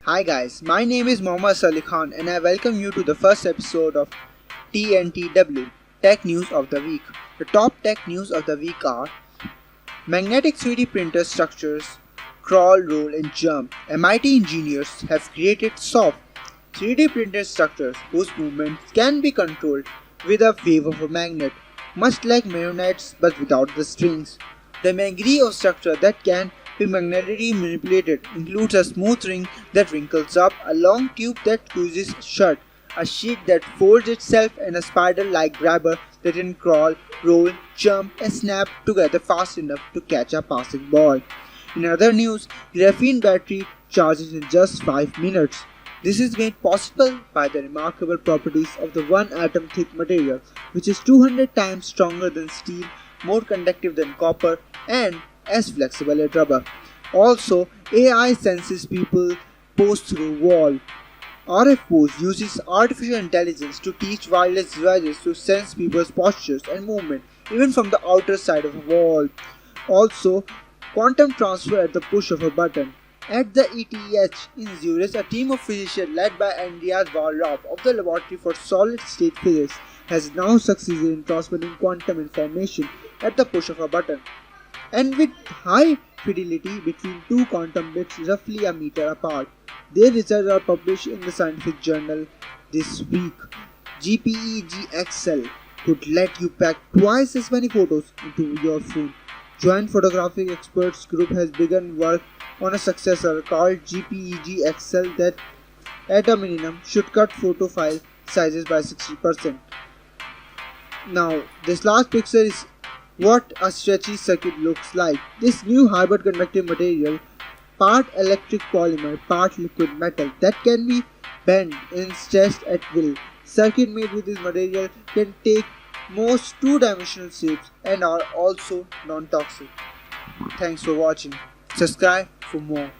Hi guys, my name is Mohammad Salih Khan and I welcome you to the first episode of TNTW, Tech News of the Week. The top tech news of the week are magnetic 3D printer structures, crawl, roll and jump. MIT engineers have created soft 3D printed structures whose movements can be controlled with a wave of a magnet, much like marionettes but without the strings. The degree of structure that can be magnetically manipulated includes a smooth ring that wrinkles up, a long tube that squeezes shut, a sheet that folds itself, and a spider-like grabber that can crawl, roll, jump, and snap together fast enough to catch a passing ball. In other news, graphene battery charges in just 5 minutes. This is made possible by the remarkable properties of the one atom thick material, which is 200 times stronger than steel, more conductive than copper, and as flexible as rubber. Also, AI senses people pose through wall. RF Pose uses artificial intelligence to teach wireless devices to sense people's postures and movement even from the outer side of a wall. Also, quantum transfer at the push of a button. At the ETH in Zurich, a team of physicians led by Andreas Wallraff of the Laboratory for Solid-State Physics has now succeeded in transferring quantum information at the push of a button, and with high fidelity between two quantum bits roughly a meter apart. Their results are published in the scientific journal this week. JPEG XL could let you pack twice as many photos into your phone. Joint Photographic Experts Group has begun work on a successor called JPEG XL that, at a minimum, should cut photo file sizes by 60%. Now, this last picture is what a stretchy circuit looks like. This new hybrid conductive material, part electric polymer, part liquid metal that can be bent and stretched at will. Circuit made with this material can take most two-dimensional shapes and are also non-toxic. Thanks for watching. Subscribe for more.